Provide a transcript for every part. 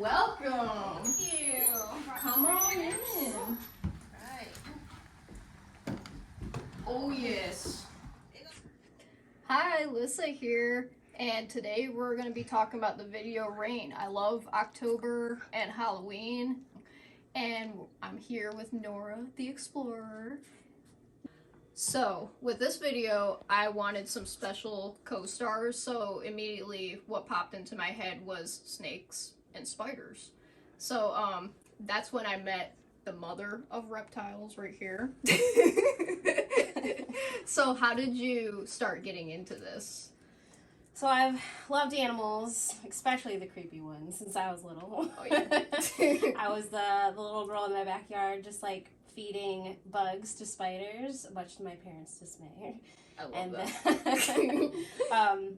welcome. Thank you. Come on in. Right. Oh yes. Hi, Lyssa here, and today we're going to be talking about the video Rain. I love October and Halloween, and I'm here with Nora the Explorer. So, with this video, I wanted some special co-stars, so immediately what popped into my head was snakes and spiders. So, that's when I met the mother of reptiles right here. So, how did you start getting into this? So I've loved animals, especially the creepy ones, since I was little. Oh, yeah. I was the little girl in my backyard, just like feeding bugs to spiders, much to my parents' dismay. I love And that.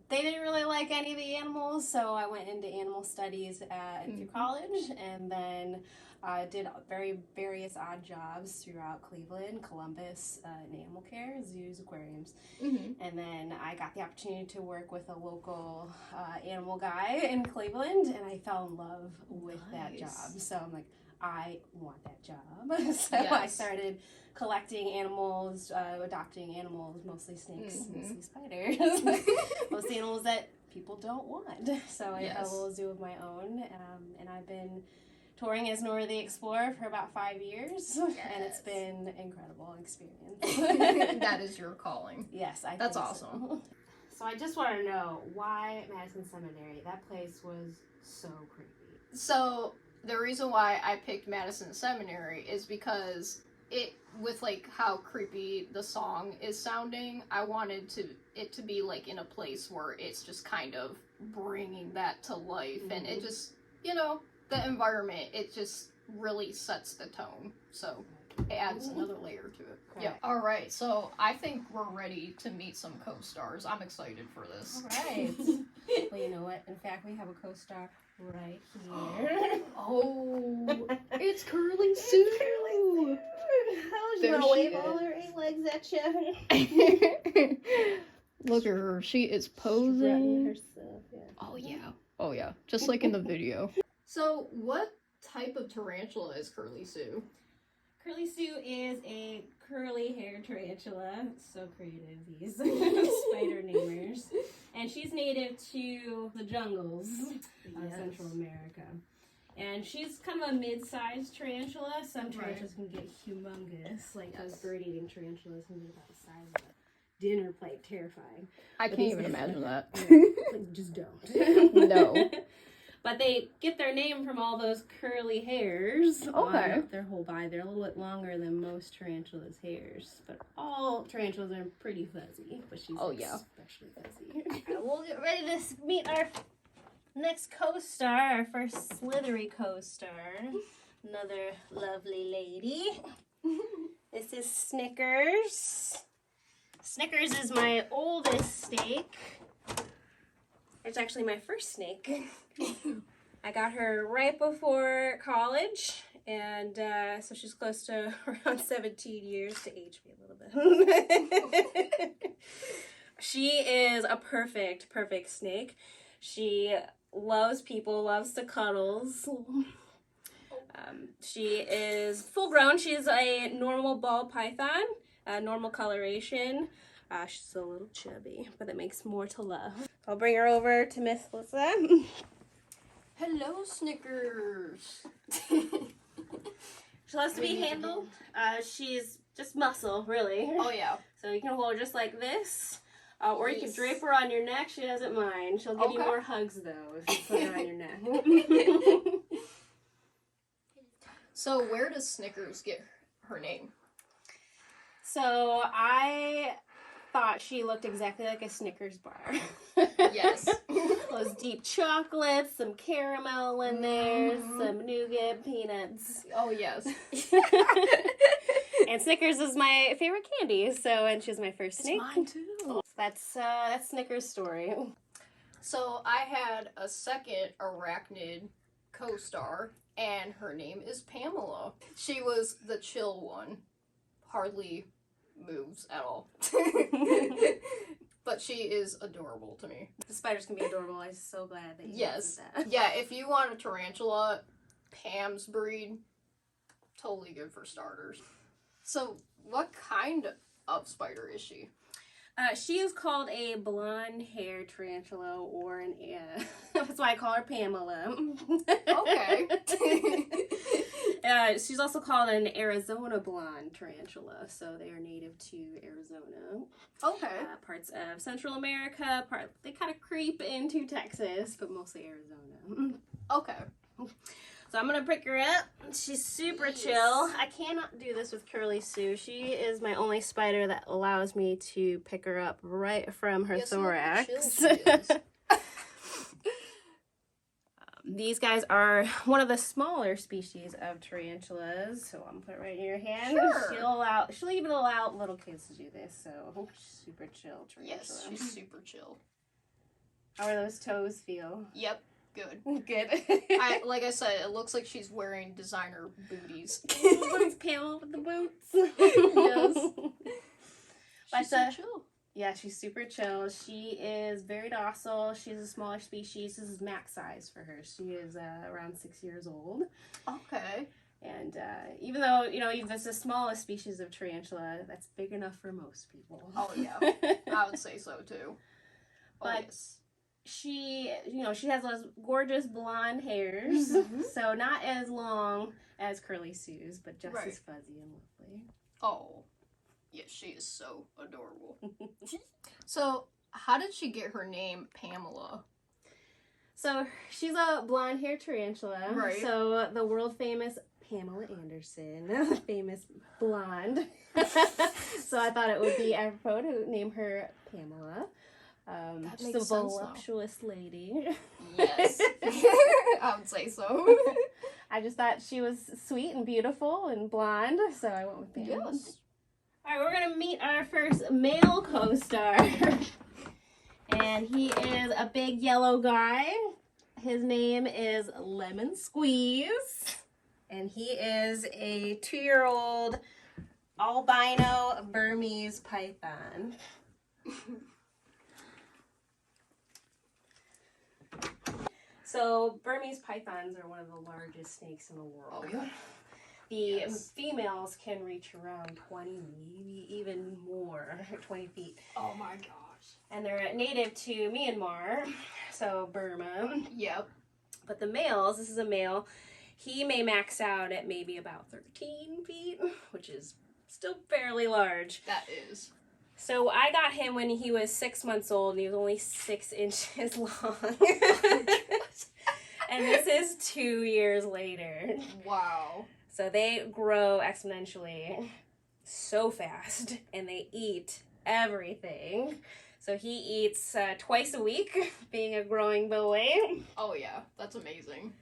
they didn't really like any of the animals, so I went into animal studies through college, and then I did various odd jobs throughout Cleveland, Columbus, in animal care, zoos, aquariums. And then I got the opportunity to work with a local animal guy in Cleveland, and I fell in love with that job. So I'm like, I want that job. So I started collecting animals, adopting animals, mostly snakes, mostly spiders, mostly animals that people don't want. So I have a little zoo of my own, and I've been touring as Nora the Explorer for about 5 years, and it's been an incredible experience. That is your calling. Yes, That's awesome. So I just want to know why Madison Seminary. That place was so creepy. So the reason why I picked Madison Seminary is because with like how creepy the song is sounding, I wanted it to be like in a place where it's just kind of bringing that to life, and it just, the environment, it just really sets the tone. So it adds another layer to it. Okay. Yeah. All right. So I think we're ready to meet some co-stars. I'm excited for this. All right. Well, you know what? In fact, we have a co-star right here. Oh, it's Curly Sue. How's There gonna she wave all is. her 8 legs at you? Look at her. She is Strutting posing. herself, yeah. Oh yeah. Oh yeah. Just like in the video. So, what type of tarantula is Curly Sue? Curly Sue is a curly-haired tarantula. So creative, these spider namers. And she's native to the jungles of Central America. And she's kind of a mid-sized tarantula. Some tarantulas can get humongous, like those bird-eating tarantulas can be about the size of a dinner plate. Terrifying. I can't even imagine that. Like, just don't. No. But they get their name from all those curly hairs on their whole body. They're a little bit longer than most tarantulas' hairs. But all tarantulas are pretty fuzzy. But she's especially fuzzy. We'll get ready to meet our next co-star, our first slithery co-star. Another lovely lady. This is Snickers. Snickers is my oldest snake. It's actually my first snake. I got her right before college, and so she's close to around 17 years to age me a little bit. She is a perfect snake. She loves people, loves to cuddles. She is full grown. She's a normal ball python, normal coloration. She's a little chubby, but it makes more to love. I'll bring her over to Miss Lyssa. Hello, Snickers. She loves to be handled. She's just muscle, really. Oh yeah. So you can hold her just like this, or you can drape her on your neck. She doesn't mind. She'll give you more hugs though if you put her on your neck. So where does Snickers get her name? So I thought she looked exactly like a Snickers bar. Yes. Those deep chocolates, some caramel in there, some nougat, peanuts. Oh yes. And Snickers is my favorite candy, and she's my first snake. Mine too. That's Snickers' story. So I had a second arachnid co-star, and her name is Pamela. She was the chill one. Hardly moves at all. but she is adorable to me. The spiders can be adorable. I'm so glad that you Yes. said that. Yeah, if you want a tarantula, Pam's breed, totally good for starters. So, what kind of spider is she? She is called a blonde hair tarantula, or an that's why I call her Pamela. Okay. She's also called an Arizona blonde tarantula, so they are native to Arizona. Okay. Parts of Central America, they kind of creep into Texas, but mostly Arizona. Okay. So I'm gonna pick her up. She's super chill. I cannot do this with Curly Sue. She is my only spider that allows me to pick her up right from her thorax. These guys are one of the smaller species of tarantulas, so I'm gonna put it right in your hand. Sure. She'll even allow little kids to do this, so super chill tarantula. Yes, she's super chill. How are those toes feel? Yep, good. Good. Like I said, it looks like she's wearing designer booties. It's Pamela with the boots. Yes. She's so chill. Yeah, she's super chill. She is very docile. She's a smaller species. This is max size for her. She is around 6 years old. Okay. And even though, even this is the smallest species of tarantula, that's big enough for most people. Oh, yeah. I would say so, too. But yes. She has those gorgeous blonde hairs. So not as long as Curly Sue's, but just as fuzzy and lovely. Oh. Yes, she is so adorable. So, how did she get her name Pamela? So, she's a blonde hair tarantula. Right. So, the world famous Pamela Anderson, famous blonde. So, I thought it would be apropos to name her Pamela. She's a voluptuous lady. Yes. I would say so. I just thought she was sweet and beautiful and blonde, so I went with Pamela. Yes. All right, we're going to meet our first male co-star. And he is a big yellow guy. His name is Lemon Squeeze. And he is a 2-year-old albino Burmese python. So Burmese pythons are one of the largest snakes in the world. Oh, yeah. The females can reach around 20, maybe even more, 20 feet. Oh my gosh. And they're native to Myanmar, so Burma. Yep. But the males, this is a male, he may max out at maybe about 13 feet, which is still fairly large. That is. So I got him when he was 6 months old, and he was only 6 inches long. And this is 2 years later. Wow. So they grow exponentially so fast, and they eat everything. So he eats twice a week, being a growing boy. Oh yeah, that's amazing.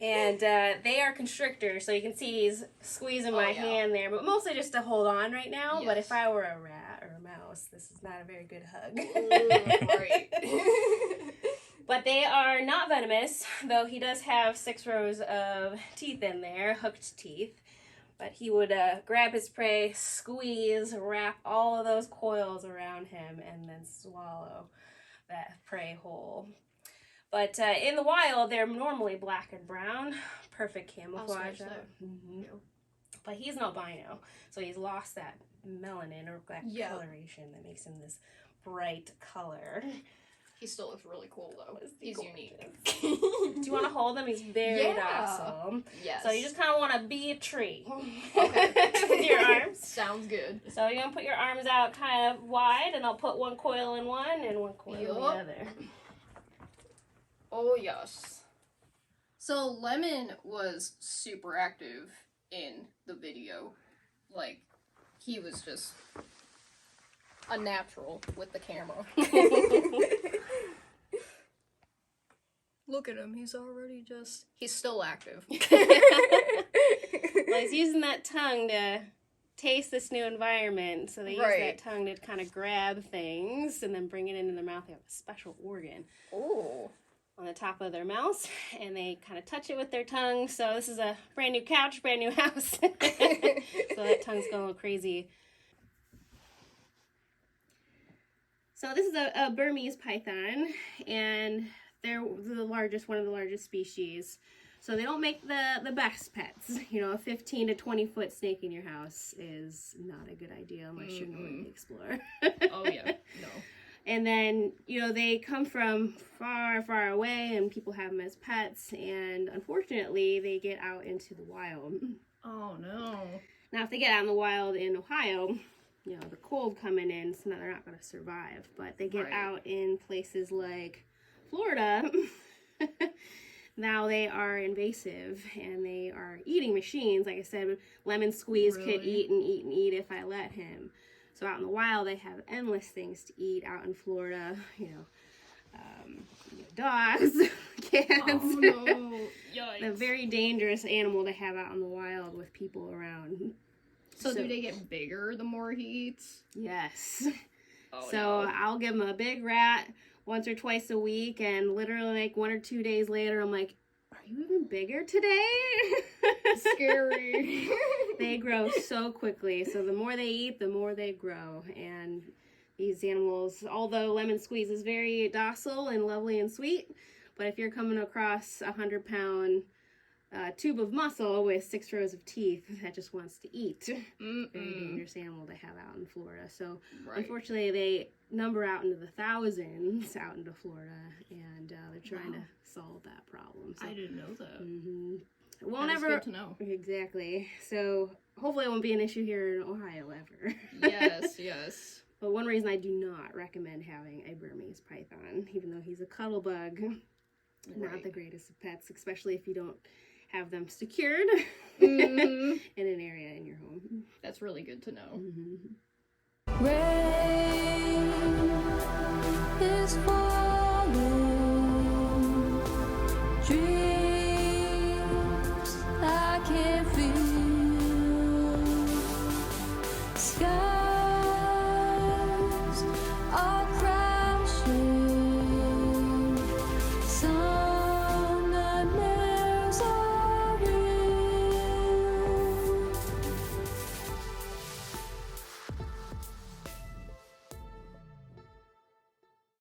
And they are constrictors, so you can see he's squeezing my hand there, but mostly just to hold on right now. Yes. But if I were a rat or a mouse, this is not a very good hug. Ooh, right. But they are not venomous, though he does have 6 rows of teeth in there, hooked teeth. But he would grab his prey, squeeze, wrap all of those coils around him, and then swallow that prey whole. But in the wild, they're normally black and brown, perfect camouflage. But he's an albino, so he's lost that melanin or that coloration that makes him this bright color. He still looks really cool, though. He's unique. Do you want to hold him? He's very docile. Yes. So you just kind of want to be a tree. Okay. With your arms. Sounds good. So you're going to put your arms out kind of wide, and I'll put one coil in one and one coil in the other. Oh, yes. So Lemon was super active in the video. Like, he was just a natural with the camera. Look at him, he's already he's still active. Well, he's using that tongue to taste this new environment, so they use that tongue to kind of grab things and then bring it into their mouth. They have a special organ on the top of their mouth, and they kind of touch it with their tongue. So this is a brand new couch, brand new house. So that tongue's going a little crazy. So this is a Burmese python, and they're one of the largest species. So they don't make the best pets. You know, a 15 to 20 foot snake in your house is not a good idea unless you're going to explore. Oh yeah, no. And then, you know, they come from far, far away, and people have them as pets, and unfortunately, they get out into the wild. Oh no. Now, if they get out in the wild in Ohio, you know, the cold coming in, so they're not going to survive. But they get out in places like Florida. Now they are invasive, and they are eating machines. Like I said, Lemon Squeeze could eat and eat and eat if I let him. So out in the wild, they have endless things to eat out in Florida. You know, dogs, cats. Oh no. Yikes. A very dangerous animal to have out in the wild with people around. So do they get bigger the more he eats? Yes. Oh, so no. I'll give him a big rat once or twice a week, and literally like 1 or 2 days later, I'm like, are you even bigger today? Scary. They grow so quickly. So the more they eat, the more they grow. And these animals, although Lemon Squeeze is very docile and lovely and sweet, but if you're coming across a 100-pound tube of muscle with 6 rows of teeth that just wants to eat. Very dangerous animal to have out in Florida. So unfortunately, they number out into the thousands out into Florida, and they're trying to solve that problem. So, I didn't know that. We'll That's good to know. Exactly. So hopefully it won't be an issue here in Ohio ever. Yes, yes. But one reason I do not recommend having a Burmese python, even though he's a cuddle bug, not the greatest of pets, especially if you don't have them secured in an area in your home. That's really good to know. Rain is falling.